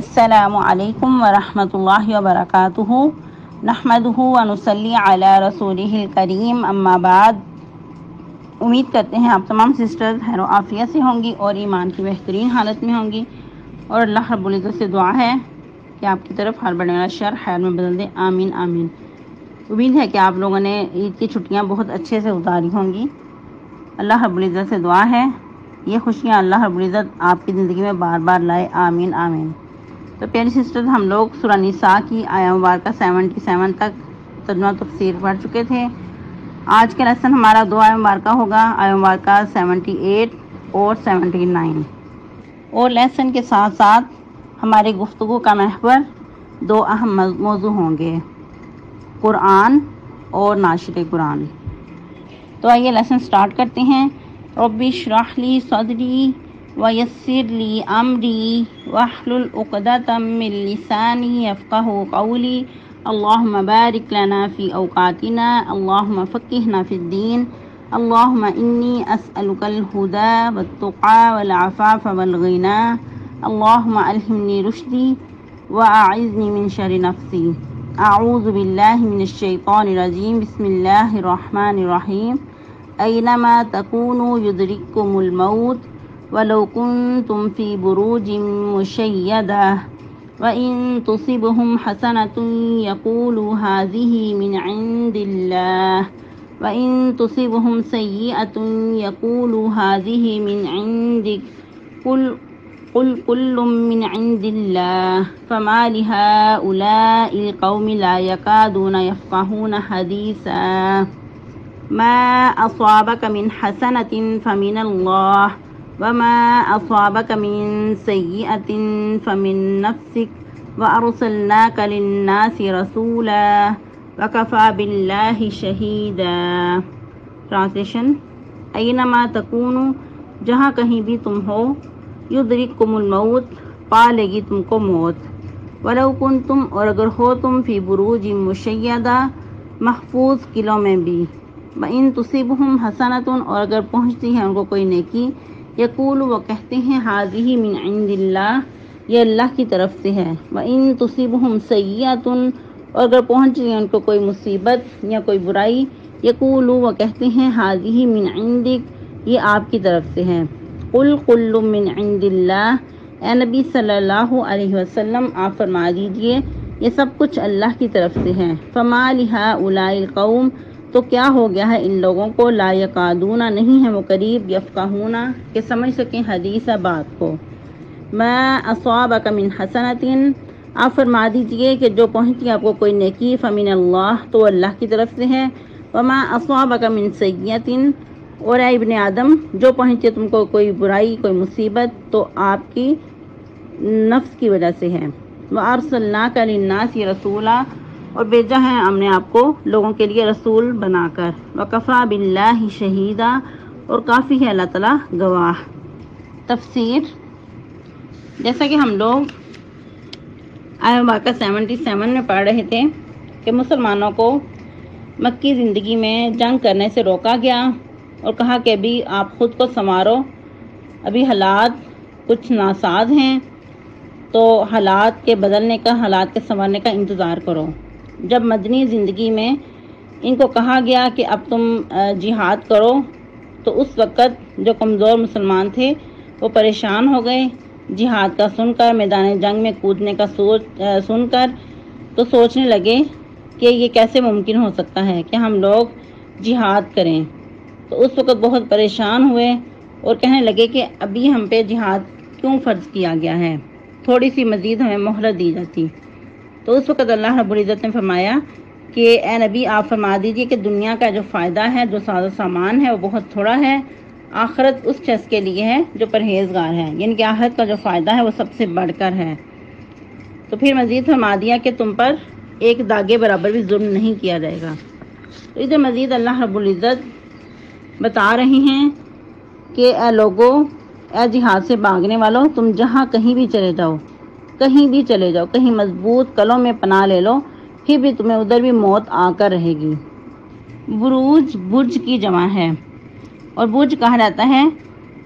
السلام علیکم ورحمۃ اللہ وبرکاتہ نحمدہ ونصلی علی رسولہ الکریم اما بعد۔ امید کرتے ہیں آپ تمام سسٹرز خیر و عافیت سے ہوں گی اور ایمان کی بہترین حالت میں ہوں گی، اور اللہ رب العزت سے دعا ہے کہ آپ کی طرف ہر بڑے والا شر خیر میں بدل دے، آمین آمین۔ امید ہے کہ آپ لوگوں نے عید کی چھٹیاں بہت اچھے سے گزاری ہوں گی۔ اللہ رب العزت سے دعا ہے یہ خوشیاں اللہ رب العزت آپ کی زندگی میں بار بار لائے، آمین آمین۔ تو پیاری سسٹرز، ہم لوگ سورہ نساء کی آیہ مبارکہ 77 تک ترجمہ تفسیر پڑھ چکے تھے۔ آج کا لیسن ہمارا 2 آیہ مبارکہ ہوگا، آیہ مبارکہ 78 اور 79، اور لیسن کے ساتھ ساتھ ہماری گفتگو کا محور 2 اہم موضوع ہوں گے، قرآن اور ناشر قرآن۔ تو آئیے لیسن سٹارٹ کرتے ہیں۔ رب اشرح لی صدری ویسر لی امری واحلل عقدۃ من لسانی یفقہوا قولی اللہم بارک لنا فی اوقاتنا اللہم فقہنا فی الدین اللہم انی اسألک الہدی والتقی والعفاف والغنی اللہم الہمنی رشدی واعذنی من شر نفسی اعوذ باللہ من الشیطان الرجیم بسم اللہ الرحمن الرحیم اینما تکونوا یدرککم الموت وَلَوْ كُنْتُمْ فِي بُرُوجٍ مُشَيَّدَةٍ وَإِن تُصِبْهُمْ حَسَنَةٌ يَقُولُوا هَٰذِهِ مِنْ عِندِ اللَّهِ وَإِن تُصِبْهُمْ سَيِّئَةٌ يَقُولُوا هَٰذِهِ مِنْ عِندِكَ قُلْ كُلٌّ مِنْ عِندِ اللَّهِ فَمَا لِهَٰؤُلَاءِ الْقَوْمِ لَا يَكَادُونَ يَفْقَهُونَ حَدِيثًا مَا أَصَابَكَ مِنْ حَسَنَةٍ فَمِنَ اللَّهِ وما أصابك من سيئة فمن نفسك وأرسلناك للناس رسولا وكفى بالله شهيدا۔ ٹرانسلیشن: اینما تکونوا، جہاں کہیں بھی تم ہو، یدرککم الموت، پا لے گی تم کو موت، ولو کنتم، اور اگر ہو تم، فی بروج مشیدہ، محفوظ قلعوں میں بھی، وَإِن تُصِبْهُمْ حَسَنَةٌ، اور اگر پہنچتی ہے ان کو کوئی نیکی، یقول، وہ کہتے ہیں، ہذہ من عند اللہ، یہ اللہ کی طرف سے ہے، وَإِن تُصِبْهُمْ سَیِّئَةٌ، اور اگر پہنچ رہی ہے ان کو کوئی مصیبت یا کوئی برائی، یقول، وہ کہتے ہیں، ہذہ من عندک، یہ آپ کی طرف سے ہے۔ قل کل من عند اللہ، اے نبی صلی اللہ علیہ وسلم آپ فرما دیجئے یہ سب کچھ اللہ کی طرف سے ہے۔ فما لہؤلاء القوم، تو کیا ہو گیا ہے ان لوگوں کو، لا یکادون، نہیں ہے وہ قریب، یفقہون، کہ سمجھ سکیں حدیث بات کو، ما اصابک من حسنۃ، آپ فرما دیجئے کہ جو پہنچی آپ کو کوئی نیکی، فمن اللہ، تو اللہ کی طرف سے ہے، وما اصابک من سیئۃ، اور اے ابن آدم جو پہنچے تم کو کوئی برائی، کوئی مصیبت، تو آپ کی نفس کی وجہ سے ہے۔ وارسلناک للناس رسولا، اور بھیجا ہے ہم نے آپ کو لوگوں کے لیے رسول بنا کر، وکفی باللہ شہیدا، اور کافی ہے اللہ تعالیٰ گواہ۔ تفسیر: جیسا کہ ہم لوگ آیہ مبارکہ 77 میں پڑھ رہے تھے کہ مسلمانوں کو مکی زندگی میں جنگ کرنے سے روکا گیا اور کہا کہ ابھی آپ خود کو سنوارو، ابھی حالات کچھ ناساز ہیں، تو حالات کے بدلنے کا، حالات کے سنورنے کا انتظار کرو۔ جب مدنی زندگی میں ان کو کہا گیا کہ اب تم جہاد کرو، تو اس وقت جو کمزور مسلمان تھے وہ پریشان ہو گئے جہاد کا سن کر، میدان جنگ میں کودنے کا سن کر، تو سوچنے لگے کہ یہ کیسے ممکن ہو سکتا ہے کہ ہم لوگ جہاد کریں۔ تو اس وقت بہت پریشان ہوئے اور کہنے لگے کہ ابھی ہم پہ جہاد کیوں فرض کیا گیا ہے، تھوڑی سی مزید ہمیں مہلت دی جاتی۔ تو اس وقت اللہ رب العزت نے فرمایا کہ اے نبی آپ فرما دیجئے کہ دنیا کا جو فائدہ ہے، جو ساز و سامان ہے، وہ بہت تھوڑا ہے، آخرت اس شخص کے لیے ہے جو پرہیزگار ہے، یعنی کہ آخرت کا جو فائدہ ہے وہ سب سے بڑھ کر ہے۔ تو پھر مزید فرما دیا کہ تم پر ایک داغے برابر بھی ظلم نہیں کیا جائے گا۔ تو ادھر مزید اللہ رب العزت بتا رہے ہیں کہ اے لوگو، اے جہاد سے بھاگنے والوں، تم جہاں کہیں بھی چلے جاؤ، کہیں بھی چلے جاؤ، کہیں مضبوط قلعوں میں پناہ لے لو، پھر بھی تمہیں ادھر بھی موت آ کر رہے گی۔ بروج برج کی جمع ہے، اور برج کہا جاتا ہے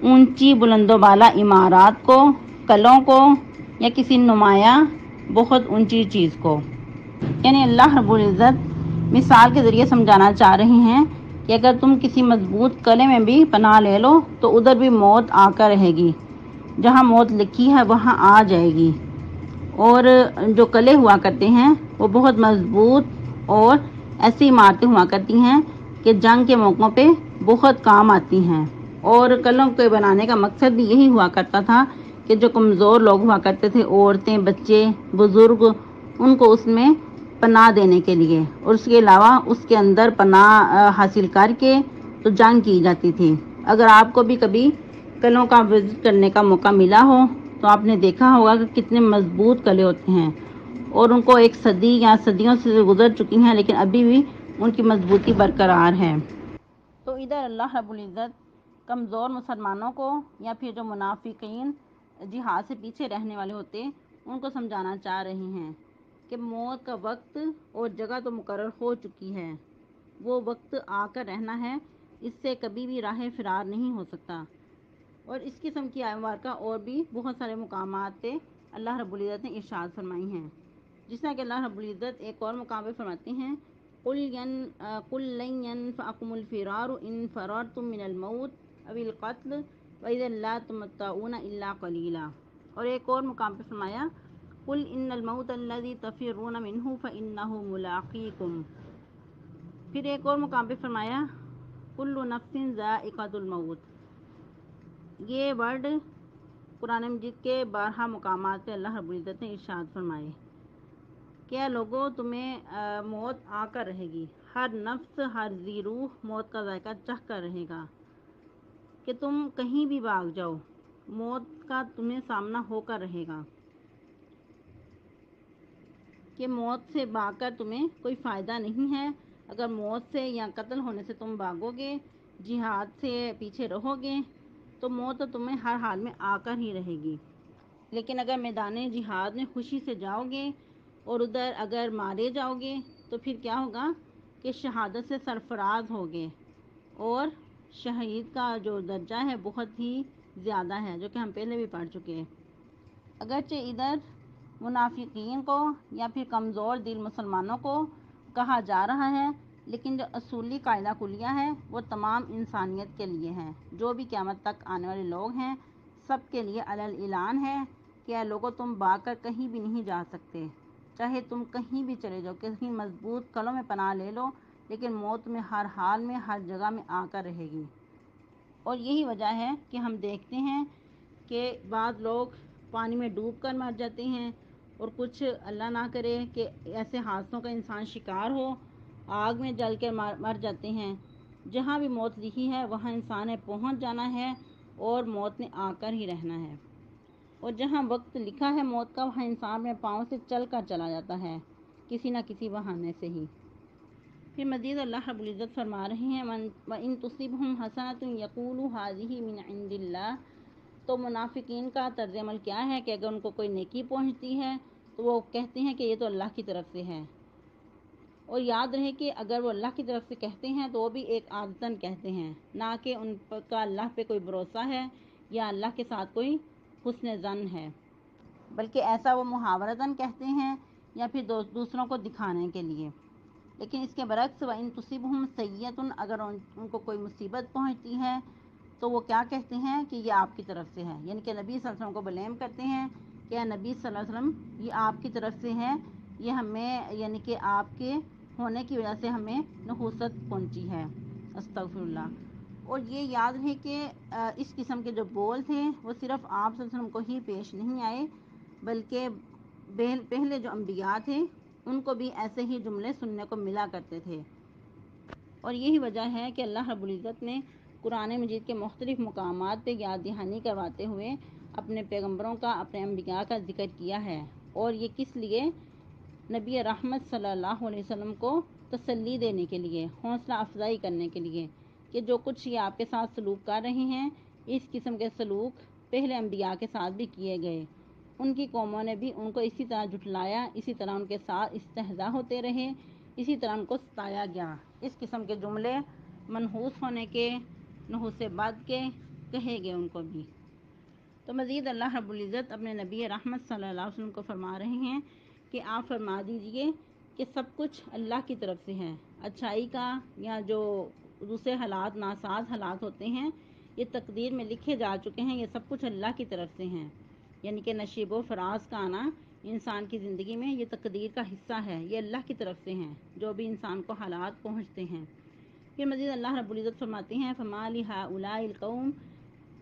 اونچی بلند و بالا عمارات کو، قلعوں کو، یا کسی نمایاں بہت اونچی چیز کو۔ یعنی اللہ رب العزت مثال کے ذریعے سمجھانا چاہ رہے ہیں کہ اگر تم کسی مضبوط قلعے میں بھی پناہ لے لو تو ادھر بھی موت آ کر رہے گی، جہاں موت لکھی ہے وہاں آ جائے گی۔ اور جو قلعے ہوا کرتے ہیں وہ بہت مضبوط اور ایسی عمارتیں ہوا کرتی ہیں کہ جنگ کے موقعوں پہ بہت کام آتی ہیں۔ اور قلعوں کے بنانے کا مقصد بھی یہی ہوا کرتا تھا کہ جو کمزور لوگ ہوا کرتے تھے، عورتیں، بچے، بزرگ، ان کو اس میں پناہ دینے کے لیے، اور اس کے علاوہ اس کے اندر پناہ حاصل کر کے تو جنگ کی جاتی تھی۔ اگر آپ کو بھی کبھی قلعوں کا وزٹ کرنے کا موقع ملا ہو تو آپ نے دیکھا ہوگا کہ کتنے مضبوط قلعے ہوتے ہیں، اور ان کو ایک صدی یا صدیوں سے گزر چکی ہیں لیکن ابھی بھی ان کی مضبوطی برقرار ہے۔ تو ادھر اللہ رب العزت کمزور مسلمانوں کو یا پھر جو منافقین جہاد سے پیچھے رہنے والے ہوتے ان کو سمجھانا چاہ رہے ہیں کہ موت کا وقت اور جگہ تو مقرر ہو چکی ہے، وہ وقت آ کر رہنا ہے، اس سے کبھی بھی راہ فرار نہیں ہو سکتا۔ اور اس قسم کی آیات مبارکہ اور بھی بہت سارے مقامات پہ اللہ رب العزت نے ارشاد فرمائی ہیں، جس طرح کہ اللہ رب العزت ایک اور مقام پہ فرماتے ہیں قُلْ لَنْ يَنْفَعَكُمُ الْفِرَارُ إِنْ فَرَرْتُم مِّنَ الْمَوْتِ أَوِ الْقَتْلِ وَإِذًا لَّا تُمَتَّعُونَ إِلَّا قَلِيلًا۔ اور ایک اور مقام پہ فرمایا قُلْ إِنَّ الْمَوْتَ الَّذِي تَفِرُّونَ مِنْهُ فَإِنَّهُ مُلَاقِيكُمْ۔ پھر ایک اور مقام پہ فرمایا كُلُّ نَفْسٍ ذَائِقَةُ الْمَوْتِ۔ یہ ورڈ قرآن مجید کے 12 مقامات پہ اللہ رب العزت نے ارشاد فرمائے کہ اے لوگو تمہیں موت آ کر رہے گی، ہر نفس، ہر ذی روح موت کا ذائقہ چکھ کر رہے گا، کہ تم کہیں بھی بھاگ جاؤ موت کا تمہیں سامنا ہو کر رہے گا، کہ موت سے بھاگ کر تمہیں کوئی فائدہ نہیں ہے۔ اگر موت سے یا قتل ہونے سے تم بھاگو گے، جہاد سے پیچھے رہو گے تو موت تو تمہیں ہر حال میں آ کر ہی رہے گی۔ لیکن اگر میدان جہاد میں خوشی سے جاؤ گے اور ادھر اگر مارے جاؤ گے تو پھر کیا ہوگا کہ شہادت سے سرفراز ہوگے، اور شہید کا جو درجہ ہے بہت ہی زیادہ ہے، جو کہ ہم پہلے بھی پڑھ چکے ہیں۔ اگرچہ ادھر منافقین کو یا پھر کمزور دل مسلمانوں کو کہا جا رہا ہے، لیکن جو اصولی قاعدہ کلیہ ہے وہ تمام انسانیت کے لیے ہے۔ جو بھی قیامت تک آنے والے لوگ ہیں سب کے لیے علی الاعلان ہے کہ اے لوگوں تم بھاگ کر کہیں بھی نہیں جا سکتے، چاہے تم کہیں بھی چلے جاؤ، کہیں مضبوط قلعوں میں پناہ لے لو، لیکن موت میں ہر حال میں ہر جگہ میں آ کر رہے گی۔ اور یہی وجہ ہے کہ ہم دیکھتے ہیں کہ بعض لوگ پانی میں ڈوب کر مر جاتے ہیں، اور کچھ اللہ نہ کرے کہ ایسے حادثوں کا انسان شکار ہو، آگ میں جل کے مر جاتے ہیں۔ جہاں بھی موت لکھی ہے وہاں انسان نے پہنچ جانا ہے اور موت نے آ کر ہی رہنا ہے، اور جہاں وقت لکھا ہے موت کا وہاں انسان اپنے پاؤں سے چل کر چلا جاتا ہے کسی نہ کسی بہانے سے ہی۔ پھر مزید اللہ رب العزت فرما رہے ہیں وَإِن تُصِبْهُمْ حَسَنَةٌ يَقُولُوا هَٰذِهِ مِنْ عِندِ اللَّهِ۔ تو منافقین کا طرز عمل کیا ہے کہ اگر ان کو کوئی نیکی پہنچتی ہے تو وہ کہتے ہیں کہ یہ تو اللہ کی طرف سے ہے، اور یاد رہے کہ اگر وہ اللہ کی طرف سے کہتے ہیں تو وہ بھی ایک عادتاً کہتے ہیں، نہ کہ ان کا اللہ پہ کوئی بھروسہ ہے یا اللہ کے ساتھ کوئی حسن ظن ہے، بلکہ ایسا وہ محاورتاً کہتے ہیں یا پھر دوسروں کو دکھانے کے لیے۔ لیکن اس کے برعکس وَإِن تُصِبْهُمْ سَیِّئَةٌ، اگر ان کو کوئی مصیبت پہنچتی ہے تو وہ کیا کہتے ہیں کہ یہ آپ کی طرف سے ہے، یعنی کہ نبی صلی اللہ علیہ وسلم کو بلیم کرتے ہیں کہ اے نبی صلی اللہ علیہ وسلم یہ آپ کی طرف سے ہے، یہ ہمیں یعنی کہ آپ کے ہونے کی وجہ سے ہمیں نحوست پہنچی ہے، استغفر اللہ۔ اور یہ یاد رہے کہ اس قسم کے جو بول تھے وہ صرف آپ صلی اللہ علیہ وسلم کو ہی پیش نہیں آئے، بلکہ پہلے جو انبیاء تھے ان کو بھی ایسے ہی جملے سننے کو ملا کرتے تھے۔ اور یہی وجہ ہے کہ اللہ رب العزت نے قرآن مجید کے مختلف مقامات پہ یاد دہانی کرواتے ہوئے اپنے پیغمبروں کا، اپنے انبیاء کا ذکر کیا ہے، اور یہ کس لیے؟ نبی رحمت صلی اللہ علیہ وسلم کو تسلی دینے کے لیے، حوصلہ افزائی کرنے کے لیے کہ جو کچھ یہ آپ کے ساتھ سلوک کر رہے ہیں اس قسم کے سلوک پہلے انبیاء کے ساتھ بھی کیے گئے، ان کی قوموں نے بھی ان کو اسی طرح جھٹلایا، اسی طرح ان کے ساتھ استہزاء ہوتے رہے، اسی طرح ان کو ستایا گیا۔ اس قسم کے جملے منحوس ہونے کے، نحوس بد کے کہے گئے ان کو بھی۔ تو مزید اللہ رب العزت اپنے نبی رحمت صلی اللہ علیہ وسلم کو فرما رہے ہیں کہ آپ فرما دیجئے کہ سب کچھ اللہ کی طرف سے ہے. اچھائی کا یا جو دوسرے حالات ناساز حالات ہوتے ہیں یہ تقدیر میں لکھے جا چکے ہیں، یہ سب کچھ اللہ کی طرف سے ہیں. یعنی کہ نشیب و فراز کا آنا انسان کی زندگی میں یہ تقدیر کا حصہ ہے، یہ اللہ کی طرف سے ہیں جو بھی انسان کو حالات پہنچتے ہیں. پھر مزید اللہ رب العزت فرماتے ہیں فَمَا لِهَٰؤُلَاءِ الْقَوْمِ،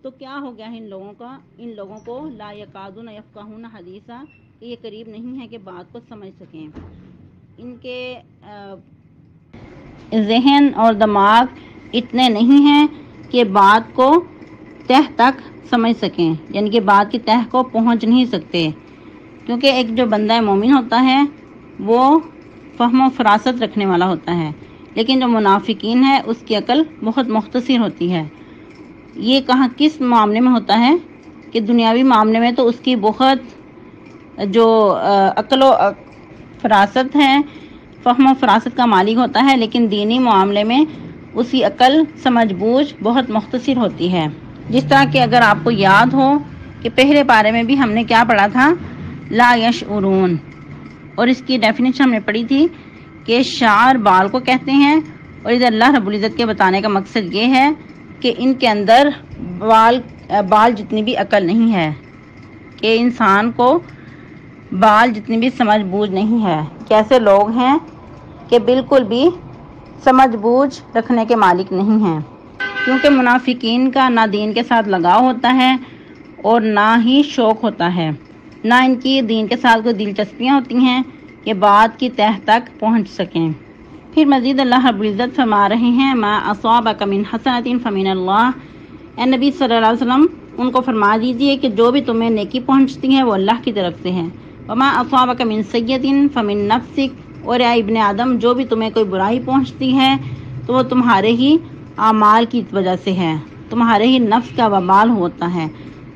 تو کیا ہو گیا ہے ان لوگوں کو لا یکادون یفقہون حدیثا، کہ یہ قریب نہیں ہے کہ بات کو سمجھ سکیں. ان کے ذہن اور دماغ اتنے نہیں ہیں کہ بات کو تہ تک سمجھ سکیں، یعنی کہ بات کی تہ کو پہنچ نہیں سکتے. کیونکہ ایک جو بندہ مومن ہوتا ہے وہ فہم و فراست رکھنے والا ہوتا ہے، لیکن جو منافقین ہے اس کی عقل بہت مختصر ہوتی ہے. یہ کہاں کس معاملے میں ہوتا ہے کہ دنیاوی معاملے میں تو اس کی بہت جو عقل و فراست ہے، فہم و فراست کا مالک ہوتا ہے، لیکن دینی معاملے میں اس کی عقل سمجھ بوجھ بہت مختصر ہوتی ہے. جس طرح کہ اگر آپ کو یاد ہو کہ پہلے پارے میں بھی ہم نے کیا پڑھا تھا، لا یشعرون، اور اس کی ڈیفینیشن ہم نے پڑھی تھی کہ شعر بال کو کہتے ہیں، اور ادھر اللہ رب العزت کے بتانے کا مقصد یہ ہے کہ ان کے اندر بال جتنی بھی عقل نہیں ہے، کہ انسان کو بال جتنی بھی سمجھ بوجھ نہیں ہے. کیسے لوگ ہیں کہ بالکل بھی سمجھ بوجھ رکھنے کے مالک نہیں ہیں. کیونکہ منافقین کا نہ دین کے ساتھ لگاؤ ہوتا ہے اور نہ ہی شوق ہوتا ہے، نہ ان کی دین کے ساتھ کوئی دلچسپیاں ہوتی ہیں کہ بات کی تہ تک پہنچ سکیں. پھر مزید اللہ رب العزت فرما رہے ہیں ما اصابک من حسنۃ فمن اللہ، اے نبی صلی اللہ علیہ وسلم ان کو فرما دیجئے کہ جو بھی تمہیں نیکی پہنچتی ہے وہ اللہ کی طرف سے ہے. وما اصابک من سیئۃ فمن نفسک، اور اے ابن آدم جو بھی تمہیں کوئی برائی پہنچتی ہے تو وہ تمہارے ہی اعمال کی وجہ سے ہے، تمہارے ہی نفس کا وبال ہوتا ہے.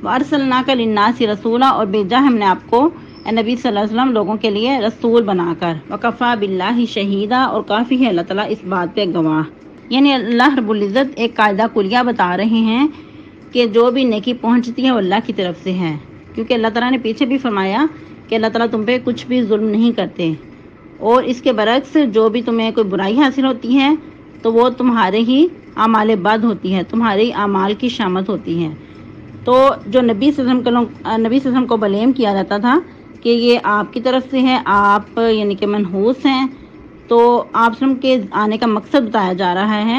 وارسلناک للناس رسولا، اور بھیجا ہم نے آپ کو اے نبی صلی اللہ علیہ وسلم لوگوں کے لیے رسول بنا کر. وکفیٰ باللہ شہیدا، اور کافی ہے اللہ تعالیٰ اس بات پہ گواہ. یعنی اللہ رب العزت ایک قاعدہ کلیہ بتا رہے ہیں کہ جو بھی نیکی پہنچتی ہے وہ اللہ کی طرف سے ہے. کیونکہ اللہ تعالیٰ نے پیچھے بھی فرمایا کہ اللہ تعالیٰ تم پہ کچھ بھی ظلم نہیں کرتے، اور اس کے برعکس جو بھی تمہیں کوئی برائی حاصل ہوتی ہے تو وہ تمہارے ہی اعمال بد ہوتی ہے، تمہارے اعمال کی شامت ہوتی ہے. تو جو نبی صلی اللہ علیہ وسلم کو بلیم کیا جاتا تھا کہ یہ آپ کی طرف سے ہے، آپ یعنی کہ منحوس ہیں، تو آپ صلی اللہ علیہ وسلم کے آنے کا مقصد بتایا جا رہا ہے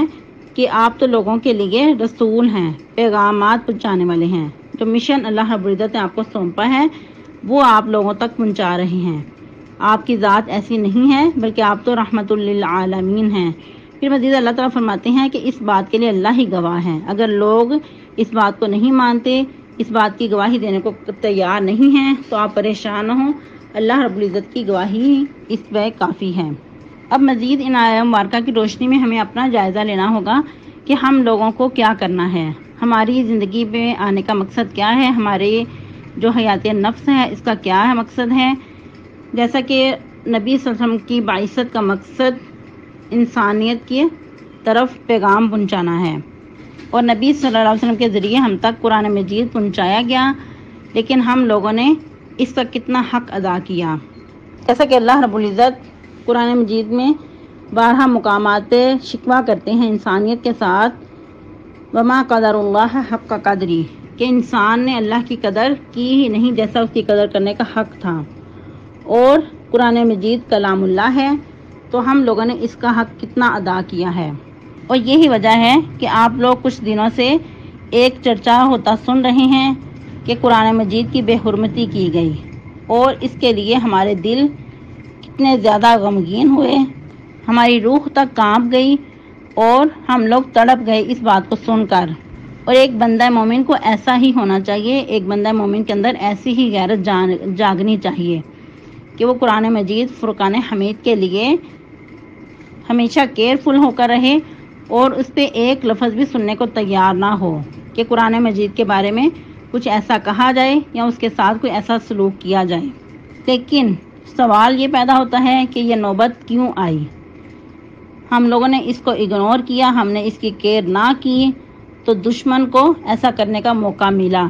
کہ آپ تو لوگوں کے لیے رسول ہیں، پیغامات پہنچانے والے ہیں. جو مشن اللہ رب العزت نے آپ کو سونپا ہے وہ آپ لوگوں تک پہنچا رہے ہیں. آپ کی ذات ایسی نہیں ہے بلکہ آپ تو رحمت للعالمین ہیں. پھر مزید اللہ تعالیٰ فرماتے ہیں کہ اس بات کے لیے اللہ ہی گواہ ہے. اگر لوگ اس بات کو نہیں مانتے، اس بات کی گواہی دینے کو تیار نہیں ہیں تو آپ پریشان نہ ہوں، اللہ رب العزت کی گواہی اس پہ کافی ہے. اب مزید ان آیات مبارکہ کی روشنی میں ہمیں اپنا جائزہ لینا ہوگا کہ ہم لوگوں کو کیا کرنا ہے، ہماری زندگی میں آنے کا مقصد کیا ہے، ہمارے جو حیات نفس ہے اس کا کیا ہے مقصد ہے. جیسا کہ نبی صلی اللہ علیہ وسلم کی بعثت کا مقصد انسانیت کی طرف پیغام پہنچانا ہے، اور نبی صلی اللہ علیہ وسلم کے ذریعے ہم تک قرآن مجید پہنچایا گیا، لیکن ہم لوگوں نے اس کا کتنا حق ادا کیا. جیسا کہ اللہ رب العزت قرآن مجید میں بارہا مقامات پہ شکوہ کرتے ہیں انسانیت کے ساتھ، وما قدر اللہ حق قدری، کہ انسان نے اللہ کی قدر کی ہی نہیں جیسا اس کی قدر کرنے کا حق تھا. اور قرآن مجید کلام اللہ ہے تو ہم لوگوں نے اس کا حق کتنا ادا کیا ہے. اور یہی وجہ ہے کہ آپ لوگ کچھ دنوں سے ایک چرچا ہوتا سن رہے ہیں کہ قرآن مجید کی بے حرمتی کی گئی، اور اس کے لیے ہمارے دل کتنے زیادہ غمگین ہوئے، ہماری روح تک کانپ گئی اور ہم لوگ تڑپ گئے اس بات کو سن کر. اور ایک بندہ مومن کو ایسا ہی ہونا چاہیے، ایک بندہ مومن کے اندر ایسی ہی غیرت جاگنی چاہیے کہ وہ قرآن مجید فرقان حمید کے لیے ہمیشہ کیئرفل ہو کر رہے اور اس پہ ایک لفظ بھی سننے کو تیار نہ ہو کہ قرآن مجید کے بارے میں کچھ ایسا کہا جائے یا اس کے ساتھ کوئی ایسا سلوک کیا جائے. لیکن سوال یہ پیدا ہوتا ہے کہ یہ نوبت کیوں آئی؟ ہم لوگوں نے اس کو اگنور کیا، ہم نے اس کی کیئر نہ کی تو دشمن کو ایسا کرنے کا موقع ملا.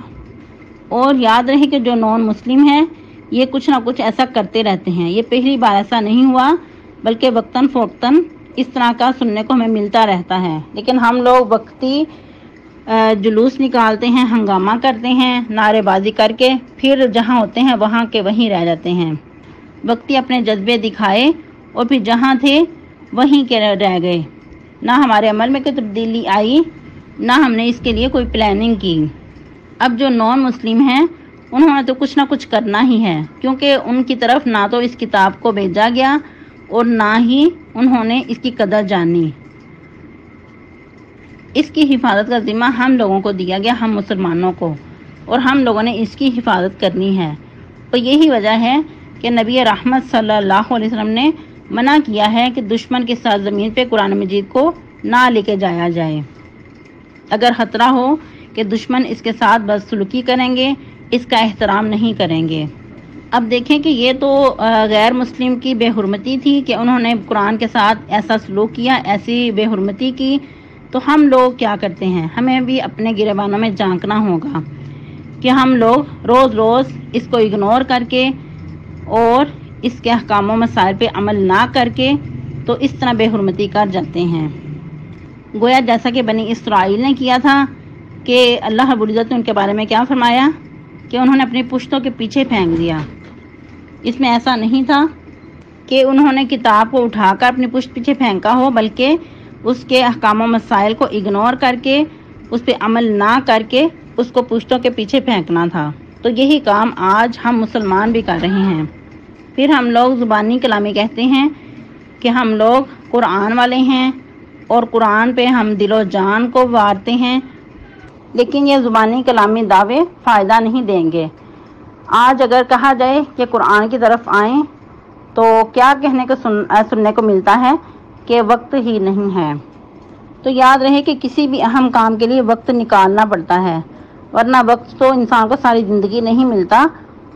اور یاد رہے کہ جو نان مسلم ہیں یہ کچھ نہ کچھ ایسا کرتے رہتے ہیں. یہ پہلی بار ایسا نہیں ہوا بلکہ وقتاً فوقتاً اس طرح کا سننے کو ہمیں ملتا رہتا ہے. لیکن ہم لوگ وقتی جلوس نکالتے ہیں، ہنگامہ کرتے ہیں نعرے بازی کر کے، پھر جہاں ہوتے ہیں وہاں کے وہیں رہ جاتے ہیں. وقتی اپنے جذبے دکھائے اور پھر جہاں تھے وہیں کے رہ گئے. نہ ہمارے عمل میں کوئی تبدیلی آئی، نہ ہم نے اس کے لیے کوئی پلاننگ کی. اب جو نان مسلم ہیں انہوں نے تو کچھ نہ کچھ کرنا ہی ہے، کیونکہ ان کی طرف نہ تو اس کتاب کو بھیجا گیا اور نہ ہی انہوں نے اس کی قدر جانی. اس کی حفاظت کا ذمہ ہم لوگوں کو دیا گیا، ہم مسلمانوں کو، اور ہم لوگوں نے اس کی حفاظت کرنی ہے. اور یہی وجہ ہے کہ نبی رحمت صلی اللہ علیہ وسلم نے منع کیا ہے کہ دشمن کے ساتھ زمین پہ قرآن مجید کو نہ لے کے جایا جائے. اگر خطرہ ہو کہ دشمن اس کے ساتھ بدسلوکی کریں گے، اس کا احترام نہیں کریں گے. اب دیکھیں کہ یہ تو غیر مسلم کی بے حرمتی تھی کہ انہوں نے قرآن کے ساتھ ایسا سلوک کیا، ایسی بے حرمتی کی. تو ہم لوگ کیا کرتے ہیں؟ ہمیں بھی اپنے گریبانوں میں جھانکنا ہوگا کہ ہم لوگ روز روز اس کو اگنور کر کے اور اس کے احکام و مسائل پہ عمل نہ کر کے تو اس طرح بے حرمتی کر جاتے ہیں. گویا جیسا کہ بنی اسرائیل نے کیا تھا کہ اللہ رب العزت نے ان کے بارے میں کیا فرمایا کہ انہوں نے اپنی پشتوں کے پیچھے پھینک دیا. اس میں ایسا نہیں تھا کہ انہوں نے کتاب کو اٹھا کر اپنی پشت پیچھے پھینکا ہو، بلکہ اس کے احکام و مسائل کو اگنور کر کے اس پہ عمل نہ کر کے اس کو پشتوں کے پیچھے پھینکنا تھا. تو یہی کام آج ہم مسلمان بھی کر رہے ہیں. پھر ہم لوگ زبانی کلامی کہتے ہیں کہ ہم لوگ قرآن والے ہیں اور قرآن پہ ہم دل و جان کو وارتے ہیں، لیکن یہ زبانی کلامی دعوے فائدہ نہیں دیں گے. آج اگر کہا جائے کہ قرآن کی طرف آئیں تو کیا کہنے کو سننے کو ملتا ہے کہ وقت ہی نہیں ہے. تو یاد رہے کہ کسی بھی اہم کام کے لیے وقت نکالنا پڑتا ہے، ورنہ وقت تو انسان کو ساری زندگی نہیں ملتا.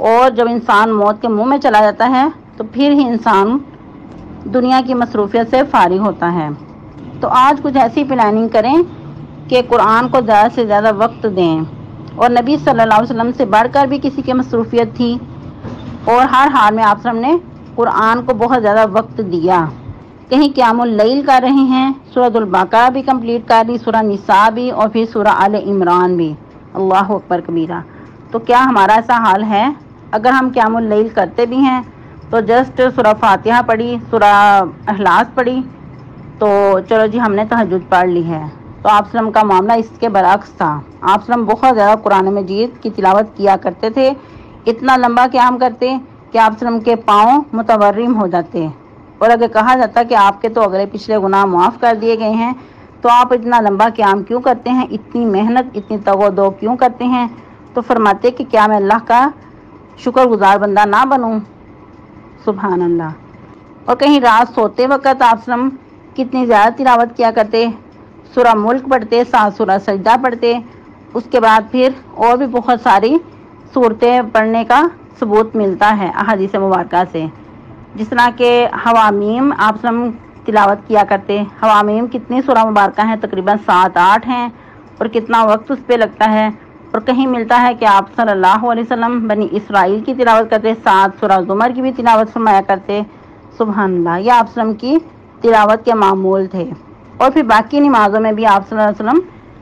اور جب انسان موت کے منہ میں چلا جاتا ہے تو پھر ہی انسان دنیا کی مصروفیت سے فارغ ہوتا ہے. تو آج کچھ ایسی پلاننگ کریں کہ قرآن کو زیادہ سے زیادہ وقت دیں. اور نبی صلی اللہ علیہ وسلم سے بڑھ کر بھی کسی کی مصروفیت تھی، اور ہر حال میں آپ نے قرآن کو بہت زیادہ وقت دیا. کہیں قیام اللیل کر رہے ہیں، سورۃ البقرہ بھی کمپلیٹ کر لی، سورہ نساء بھی، اور پھر سورہ آل عمران بھی. اللہ اکبر کبیرہ. تو کیا ہمارا ایسا حال ہے؟ اگر ہم قیام اللیل کرتے بھی ہیں تو جسٹ سورہ فاتحہ پڑھی، سورہ اخلاص پڑھی تو چلو جی ہم نے تہجد پڑھ لی ہے. تو آپ وسلم کا معاملہ اس کے برعکس تھا. آپ وسلم بہت زیادہ قرآن مجید کی تلاوت کیا کرتے تھے، اتنا لمبا قیام کرتے کہ آپ وسلم کے پاؤں متورم ہو جاتے. اور اگر کہا جاتا کہ آپ کے تو اگلے پچھلے گناہ معاف کر دیے گئے ہیں تو آپ اتنا لمبا قیام کیوں کرتے ہیں، اتنی محنت، اتنی تگ و دو کیوں کرتے ہیں؟ تو فرماتے کہ کیا میں اللہ کا شکر گزار بندہ نہ بنوں؟ سبحان اللہ. اور کہیں رات سوتے وقت آپ وسلم کتنی زیادہ تلاوت کیا کرتے، سورہ ملک پڑھتے، 7 سورہ سجدہ پڑھتے، اس کے بعد پھر اور بھی بہت ساری صورتیں پڑھنے کا ثبوت ملتا ہے احادیث مبارکہ سے. جس طرح کہ حوامیم آپ وسلم تلاوت کیا کرتے. حوامیم کتنی سورہ مبارکہ ہیں؟ تقریباً 7-8 ہیں، اور کتنا وقت اس پہ لگتا ہے. اور کہیں ملتا ہے کہ آپ صلی اللہ علیہ وسلم بنی اسرائیل کی تلاوت کرتے، 7 سورہ زمر کی بھی تلاوت فرمایا کرتے. سبحان اللہ. یہ آپ وسلم کی تلاوت کے معمول تھے. اور پھر باقی نمازوں میں بھی آپ صلی اللہ علیہ وسلم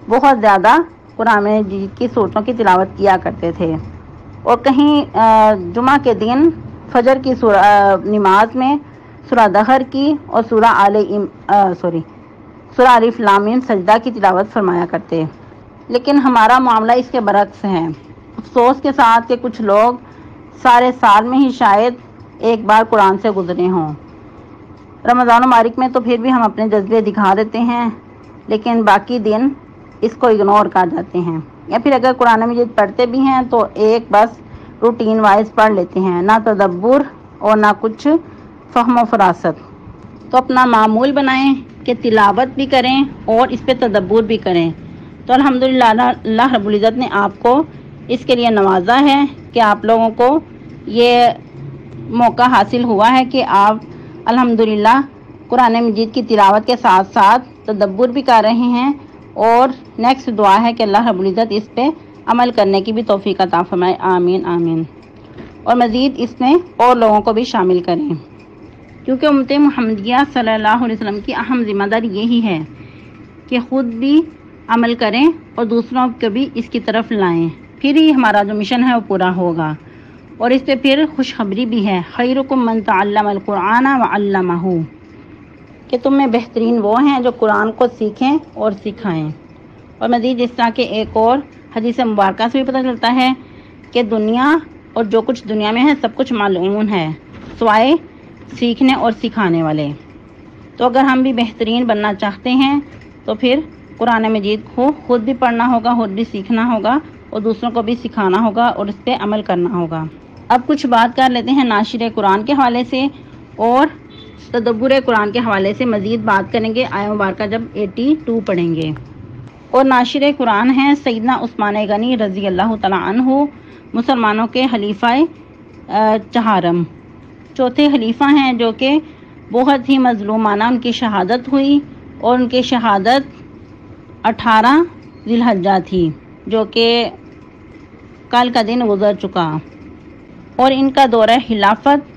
بہت زیادہ قرآن مجید کی صورتوں کی تلاوت کیا کرتے تھے. اور کہیں جمعہ کے دن فجر کی نماز میں سورہ دہر کی اور سورہ الف لام میم سجدہ کی تلاوت فرمایا کرتے. لیکن ہمارا معاملہ اس کے برعکس ہے. افسوس کے ساتھ کہ کچھ لوگ سارے سال میں ہی شاید ایک بار قرآن سے گزرے ہوں. رمضان مبارک میں تو پھر بھی ہم اپنے جذبے دکھا دیتے ہیں، لیکن باقی دن اس کو اگنور کر جاتے ہیں. یا پھر اگر قرآن مجید پڑھتے بھی ہیں تو ایک بس روٹین وائز پڑھ لیتے ہیں، نہ تدبر اور نہ کچھ فہم و فراست. تو اپنا معمول بنائیں کہ تلاوت بھی کریں اور اس پہ تدبر بھی کریں. تو الحمدللہ اللہ رب العزت نے آپ کو اس کے لیے نوازا ہے کہ آپ لوگوں کو یہ موقع حاصل ہوا ہے کہ آپ الحمدللہ قرآن مجید کی تلاوت کے ساتھ ساتھ تدبر بھی کر رہے ہیں. اور نیکسٹ دعا ہے کہ اللہ رب العزت اس پہ عمل کرنے کی بھی توفیق عطا فرمائے، آمین آمین۔ اور مزید اس میں اور لوگوں کو بھی شامل کریں، کیونکہ امت محمدیہ صلی اللہ علیہ وسلم کی اہم ذمہ داری یہی ہے کہ خود بھی عمل کریں اور دوسروں کو بھی اس کی طرف لائیں، پھر ہی ہمارا جو مشن ہے وہ پورا ہوگا۔ اور اس پہ پھر خوشخبری بھی ہے، خیرکم من تعلم القرآن وعلمہ، کہ تم میں بہترین وہ ہیں جو قرآن کو سیکھیں اور سکھائیں۔ اور مزید اس طرح کے ایک اور حدیث مبارکہ سے بھی پتہ چلتا ہے کہ دنیا اور جو کچھ دنیا میں ہے سب کچھ ملعون ہے سوائے سیکھنے اور سکھانے والے۔ تو اگر ہم بھی بہترین بننا چاہتے ہیں تو پھر قرآن مجید کو خود بھی پڑھنا ہوگا، خود بھی سیکھنا ہوگا اور دوسروں کو بھی سکھانا ہوگا اور اس پہ عمل کرنا ہوگا۔ اب کچھ بات کر لیتے ہیں ناشر قرآن کے حوالے سے اور تدبر قرآن کے حوالے سے مزید بات کریں گے آیہ مبارکہ جب 82 پڑھیں گے۔ اور ناشر قرآن ہیں سیدنا عثمان غنی رضی اللہ تعالیٰ عنہ، مسلمانوں کے خلیفہ چہارم، چوتھے خلیفہ ہیں، جو کہ بہت ہی مظلومانہ ان کی شہادت ہوئی اور ان کی شہادت 18 ذی الحجہ تھی، جو کہ کل کا دن گزر چکا، اور ان کا دورہ خلافت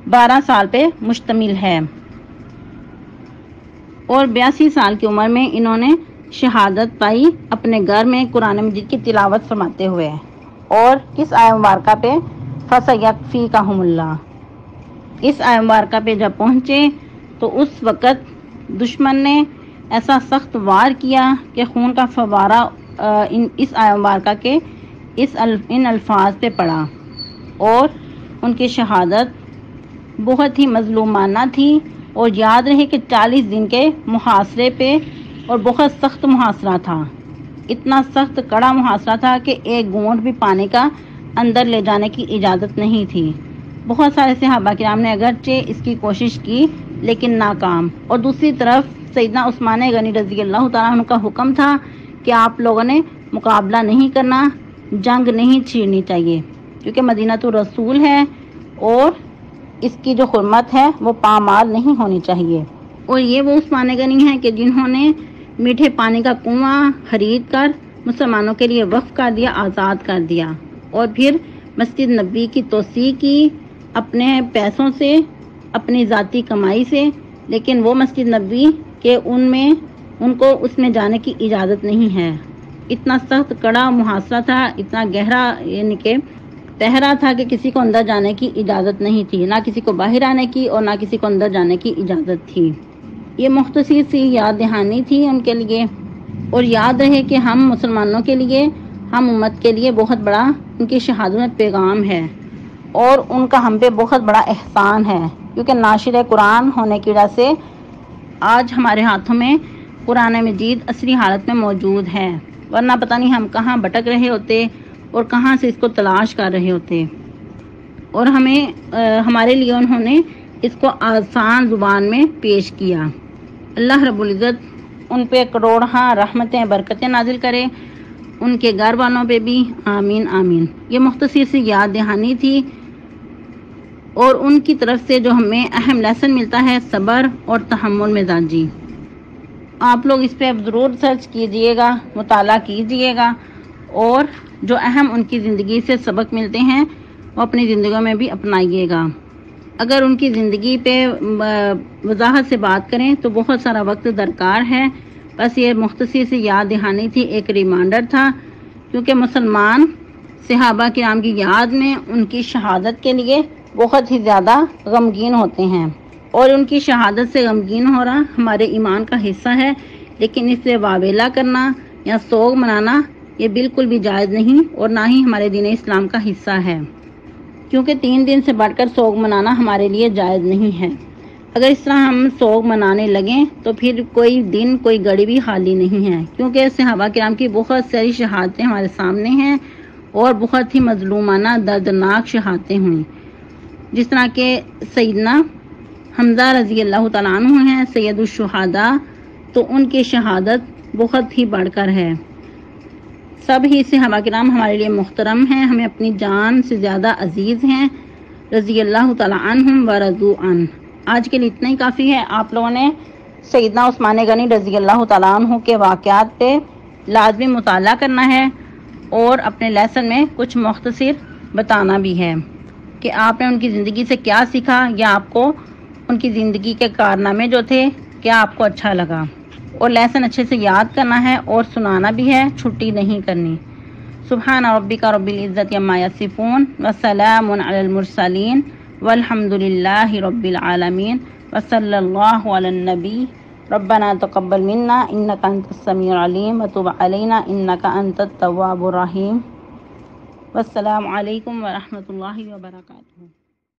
12 سال پہ مشتمل ہے، اور 82 سال کی عمر میں انہوں نے شہادت پائی اپنے گھر میں قرآن مجید کی تلاوت فرماتے ہوئے۔ اور کس آیہ مبارکہ پہ؟ فَسَيَكْفِيكَهُمُ اللَّهُ۔ اس آیہ مبارکہ پہ جب پہنچے تو اس وقت دشمن نے ایسا سخت وار کیا کہ خون کا فوارہ اس آیہ مبارکہ کے ان الفاظ پہ پڑا، اور ان کی شہادت بہت ہی مظلومانہ تھی۔ اور یاد رہے کہ 40 دن کے محاصرے پہ، اور بہت سخت محاصرہ تھا، اتنا سخت کڑا محاصرہ تھا کہ ایک گھونٹ بھی پانی کا اندر لے جانے کی اجازت نہیں تھی۔ بہت سارے صحابہ کرام نے اگرچہ اس کی کوشش کی لیکن ناکام۔ اور دوسری طرف سیدنا عثمان غنی رضی اللہ تعالیٰ عنہ کا حکم تھا کہ آپ لوگوں نے مقابلہ نہیں کرنا، جنگ نہیں چھیڑنی چاہیے، کیونکہ مدینہ الرسول ہے اور اس کی جو حرمت ہے وہ پامال نہیں ہونی چاہیے۔ اور یہ وہ عثمان غنی ہیں کہ جنہوں نے میٹھے پانی کا کنواں خرید کر مسلمانوں کے لیے وقف کر دیا، آزاد کر دیا، اور پھر مسجد نبوی کی توسیع کی اپنے پیسوں سے، اپنی ذاتی کمائی سے، لیکن وہ مسجد نبوی کہ ان کو اس میں جانے کی اجازت نہیں ہے۔ اتنا سخت کڑا محاصرہ تھا، اتنا گہرا یعنی کہ پہرا تھا کہ کسی کو اندر جانے کی اجازت نہیں تھی، نہ کسی کو باہر آنے کی اور نہ کسی کو اندر جانے کی اجازت تھی۔ یہ مختصر سی یاد دہانی تھی ان کے لیے۔ اور یاد رہے کہ ہم مسلمانوں کے لیے، ہم امت کے لیے بہت بڑا ان کی شہادت میں پیغام ہے، اور ان کا ہم پہ بہت بڑا احسان ہے، کیونکہ ناشر قرآن ہونے کی وجہ سے آج ہمارے ہاتھوں میں قرآن مجید اصلی حالت میں موجود ہے، ورنہ پتہ نہیں ہم کہاں بھٹک رہے ہوتے اور کہاں سے اس کو تلاش کر رہے ہوتے۔ اور ہمارے لیے انہوں نے اس کو آسان زبان میں پیش کیا۔ اللہ رب العزت ان پہ کروڑہا رحمتیں برکتیں نازل کرے، ان کے گھر والوں پہ بھی، آمین آمین۔ یہ مختصر سی یاد دہانی تھی، اور ان کی طرف سے جو ہمیں اہم لیسن ملتا ہے صبر اور تحمل مزاجی۔ آپ لوگ اس پہ ضرور سرچ کیجئے گا، مطالعہ کیجئے گا، اور جو اہم ان کی زندگی سے سبق ملتے ہیں وہ اپنی زندگیوں میں بھی اپنائیے گا۔ اگر ان کی زندگی پہ وضاحت سے بات کریں تو بہت سارا وقت درکار ہے، بس یہ مختصر سی یاد دہانی تھی، ایک ریمائنڈر تھا، کیونکہ مسلمان صحابہ کرام کی یاد میں ان کی شہادت کے لیے بہت ہی زیادہ غمگین ہوتے ہیں، اور ان کی شہادت سے غمگین ہو رہا ہمارے ایمان کا حصہ ہے، لیکن اس سے واویلا کرنا یا سوگ منانا یہ بالکل بھی جائز نہیں، اور نہ ہی ہمارے دین اسلام کا حصہ ہے، کیونکہ 3 دن سے بڑھ کر سوگ منانا ہمارے لیے جائز نہیں ہے۔ اگر اس طرح ہم سوگ منانے لگیں تو پھر کوئی دن کوئی گھڑی بھی خالی نہیں ہے، کیونکہ صحابہ کرام کی بہت ساری شہادتیں ہمارے سامنے ہیں، اور بہت ہی مظلومانہ دردناک شہادتیں ہوئیں، جس طرح کہ سیدنا حمزہ رضی اللہ تعالیٰ عنہ ہیں سید الشہداء، تو ان کی شہادت بہت ہی بڑھ کر ہے۔ سب ہی صحابہ کرام ہمارے لیے محترم ہیں، ہمیں اپنی جان سے زیادہ عزیز ہیں، رضی اللہ تعالیٰ عنہم ورضوا عنہ۔ آج کے لیے اتنا ہی کافی ہے۔ آپ لوگوں نے سیدنا عثمان غنی رضی اللہ تعالیٰ عنہ کے واقعات پہ لازمی مطالعہ کرنا ہے، اور اپنے لیسن میں کچھ مختصر بتانا بھی ہے کہ آپ نے ان کی زندگی سے کیا سیکھا یا آپ کو ان کی زندگی کے کارنامے جو تھے کیا آپ کو اچھا لگا، اور لیسن اچھے سے یاد کرنا ہے اور سنانا بھی ہے، چھٹی نہیں کرنی۔ سبحان ربک رب العزت عما یصفون وسلام علی المرسلین والحمد للہ رب العالمین وصلی اللہ علی النبی۔ ربنا تقبل منا انک انت السمیع العلیم وتب علینا انک انت التواب الرحیم۔ والسلام علیکم ورحمۃ اللہ وبرکاتہ۔